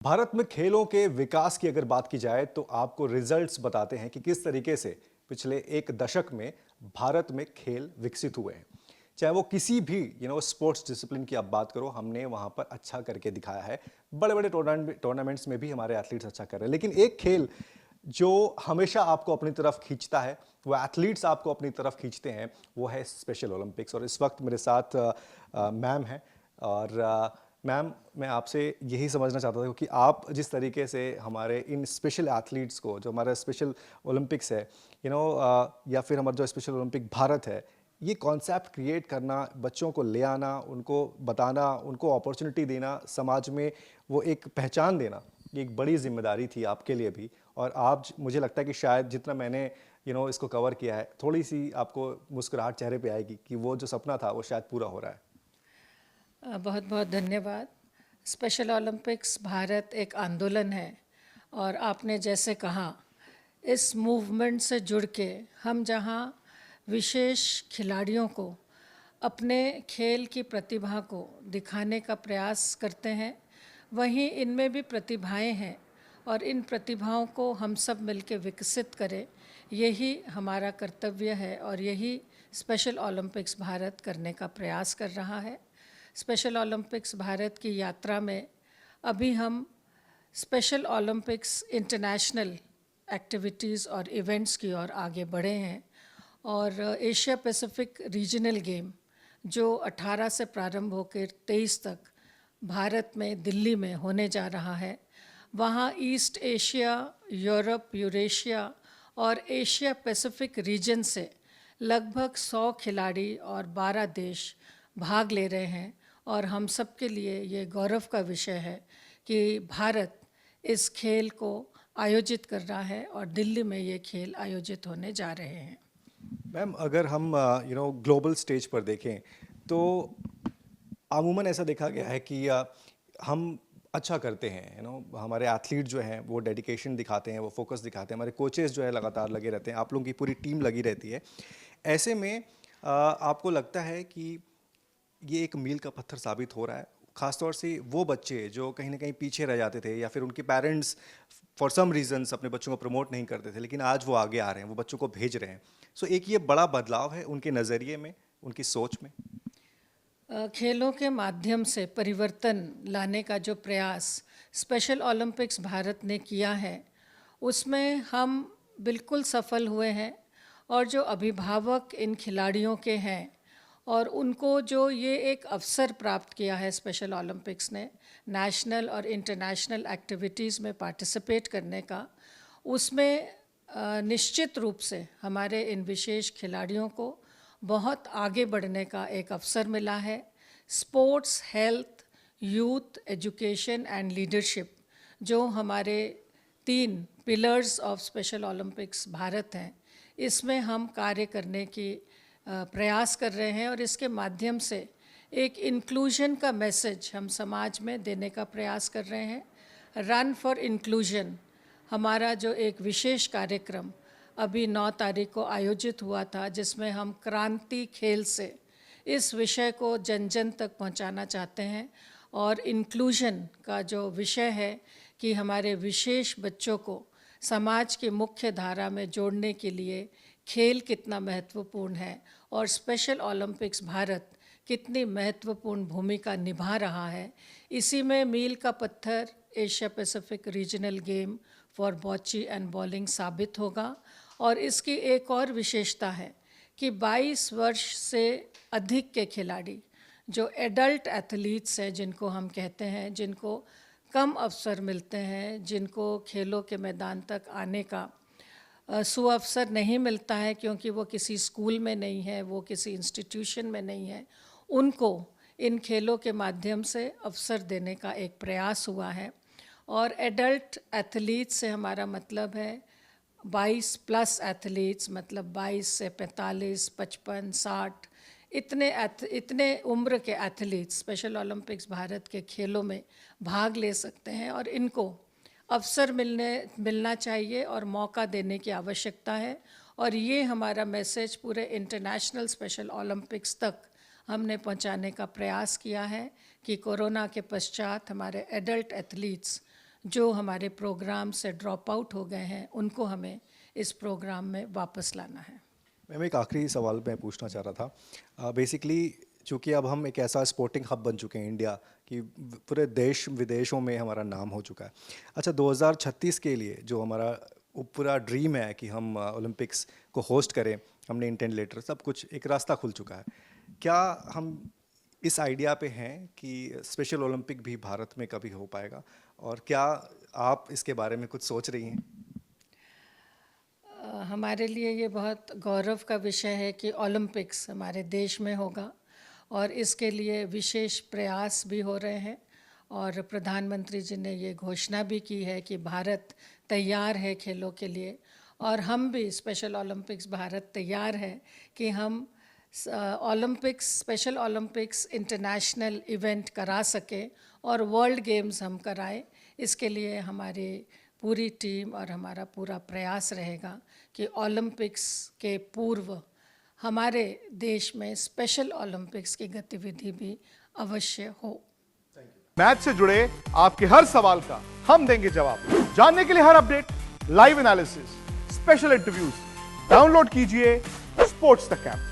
भारत में खेलों के विकास की अगर बात की जाए तो आपको रिजल्ट्स बताते हैं कि किस तरीके से पिछले एक दशक में भारत में खेल विकसित हुए हैं। चाहे वो किसी भी स्पोर्ट्स डिसिप्लिन की आप बात करो, हमने वहां पर अच्छा करके दिखाया है। बड़े बड़े टूर्नामेंट्स में भी हमारे एथलीट्स अच्छा कर रहे हैं, लेकिन एक खेल जो हमेशा आपको अपनी तरफ खींचता है, वो एथलीट्स आपको अपनी तरफ खींचते हैं, वो है स्पेशल ओलंपिक्स। और इस वक्त मेरे साथ मैम है। और मैम, मैं आपसे यही समझना चाहता था कि आप जिस तरीके से हमारे इन स्पेशल एथलीट्स को, जो हमारा स्पेशल ओलंपिक्स है, या फिर हमारा जो स्पेशल ओलंपिक भारत है, ये कॉन्सेप्ट क्रिएट करना, बच्चों को ले आना, उनको बताना, उनको अपॉर्चुनिटी देना, समाज में वो एक पहचान देना, ये एक बड़ी जिम्मेदारी थी आपके लिए भी। और आप, मुझे लगता है कि शायद जितना मैंने इसको कवर किया है, थोड़ी सी आपको मुस्कुराहट चेहरे पे आएगी कि वो जो सपना था वो शायद पूरा हो रहा है। बहुत बहुत धन्यवाद। स्पेशल ओलंपिक्स भारत एक आंदोलन है और आपने जैसे कहा, इस मूवमेंट से जुड़ के हम जहां विशेष खिलाड़ियों को अपने खेल की प्रतिभा को दिखाने का प्रयास करते हैं, वहीं इनमें भी प्रतिभाएं हैं और इन प्रतिभाओं को हम सब मिलकर विकसित करें, यही हमारा कर्तव्य है और यही स्पेशल ओलंपिक्स भारत करने का प्रयास कर रहा है। स्पेशल ओलंपिक्स भारत की यात्रा में अभी हम स्पेशल ओलंपिक्स इंटरनेशनल एक्टिविटीज़ और इवेंट्स की ओर आगे बढ़े हैं और एशिया पैसिफिक रीजनल गेम जो 18 से प्रारंभ होकर 23 तक भारत में दिल्ली में होने जा रहा है, वहाँ ईस्ट एशिया, यूरोप, यूरेशिया और एशिया पैसिफिक रीजन से लगभग 100 खिलाड़ी और 12 देश भाग ले रहे हैं। और हम सब के लिए ये गौरव का विषय है कि भारत इस खेल को आयोजित कर रहा है और दिल्ली में ये खेल आयोजित होने जा रहे हैं। मैम, अगर हम ग्लोबल स्टेज पर देखें तो अमूमन ऐसा देखा गया है कि हम अच्छा करते हैं, हमारे एथलीट जो हैं वो डेडिकेशन दिखाते हैं, वो फोकस दिखाते हैं, हमारे कोचेस जो है लगातार लगे रहते हैं, आप लोगों की पूरी टीम लगी रहती है। ऐसे में आपको लगता है कि ये एक मील का पत्थर साबित हो रहा है, खासतौर से वो बच्चे जो कहीं ना कहीं पीछे रह जाते थे या फिर उनके पेरेंट्स फॉर सम रीजंस अपने बच्चों को प्रमोट नहीं करते थे, लेकिन आज वो आगे आ रहे हैं, वो बच्चों को भेज रहे हैं। सो एक ये बड़ा बदलाव है उनके नज़रिए में, उनकी सोच में। खेलों के माध्यम से परिवर्तन लाने का जो प्रयास स्पेशल ओलंपिक्स भारत ने किया है, उसमें हम बिल्कुल सफल हुए हैं। और जो अभिभावक इन खिलाड़ियों के हैं और उनको जो ये एक अवसर प्राप्त किया है स्पेशल ओलंपिक्स ने नेशनल और इंटरनेशनल एक्टिविटीज़ में पार्टिसिपेट करने का, उसमें निश्चित रूप से हमारे इन विशेष खिलाड़ियों को बहुत आगे बढ़ने का एक अवसर मिला है। Sports, health, youth, education and leadership जो हमारे 3 pillars of special Olympics Bharat हैं, इसमें हम कार्य करने की प्रयास कर रहे हैं और इसके माध्यम से एक इंक्लूजन का मैसेज हम समाज में देने का प्रयास कर रहे हैं। रन फॉर इंक्लूजन हमारा जो एक विशेष कार्यक्रम अभी 9 तारीख को आयोजित हुआ था, जिसमें हम क्रांति खेल से इस विषय को जन जन तक पहुंचाना चाहते हैं। और इंक्लूजन का जो विषय है कि हमारे विशेष बच्चों को समाज की मुख्य धारा में जोड़ने के लिए खेल कितना महत्वपूर्ण है और स्पेशल ओलंपिक्स भारत कितनी महत्वपूर्ण भूमिका निभा रहा है, इसी में मील का पत्थर Asia Pacific regional game for boccia and bowling साबित होगा। और इसकी एक और विशेषता है कि 22 वर्ष से अधिक के खिलाड़ी जो एडल्ट एथलीट्स हैं, जिनको हम कहते हैं, जिनको कम अवसर मिलते हैं, जिनको खेलों के मैदान तक आने का सुअवसर नहीं मिलता है क्योंकि वो किसी स्कूल में नहीं है, वो किसी इंस्टीट्यूशन में नहीं है, उनको इन खेलों के माध्यम से अवसर देने का एक प्रयास हुआ है। और एडल्ट एथलीट्स से हमारा मतलब है 22 प्लस एथलीट्स, मतलब 22 से 45, 55, 60 इतने उम्र के एथलीट्स स्पेशल ओलंपिक्स भारत के खेलों में भाग ले सकते हैं और इनको अवसर मिलना चाहिए और मौका देने की आवश्यकता है। और ये हमारा मैसेज पूरे इंटरनेशनल स्पेशल ओलंपिक्स तक हमने पहुंचाने का प्रयास किया है कि कोरोना के पश्चात हमारे एडल्ट एथलीट्स जो हमारे प्रोग्राम से ड्रॉप आउट हो गए हैं उनको हमें इस प्रोग्राम में वापस लाना है। मैम एक आखिरी सवाल मैं पूछना चाह रहा था। बेसिकली चूँकि अब हम एक ऐसा स्पोर्टिंग हब बन चुके हैं इंडिया कि पूरे देश विदेशों में हमारा नाम हो चुका है। अच्छा 2036 के लिए जो हमारा पूरा ड्रीम है कि हम ओलंपिक्स को होस्ट करें, हमने इंटेंट लेटर सब कुछ एक रास्ता खुल चुका है। क्या हम इस आइडिया पे हैं कि स्पेशल ओलंपिक भी भारत में कभी हो पाएगा, और क्या आप इसके बारे में कुछ सोच रही हैं? हमारे लिए ये बहुत गौरव का विषय है कि ओलंपिक्स हमारे देश में होगा और इसके लिए विशेष प्रयास भी हो रहे हैं और प्रधानमंत्री जी ने ये घोषणा भी की है कि भारत तैयार है खेलों के लिए, और हम भी स्पेशल ओलंपिक्स भारत तैयार है कि हम Olympics special Olympics international event करा सके और वर्ल्ड गेम्स हम कराएं। इसके लिए हमारी पूरी टीम और हमारा पूरा प्रयास रहेगा कि ओलंपिक्स के पूर्व हमारे देश में स्पेशल ओलंपिक्स की गतिविधि भी अवश्य हो। मैच से जुड़े आपके हर सवाल का हम देंगे जवाब। जानने के लिए हर update, live analysis, special interviews, download कीजिए स्पोर्ट्स तक ऐप।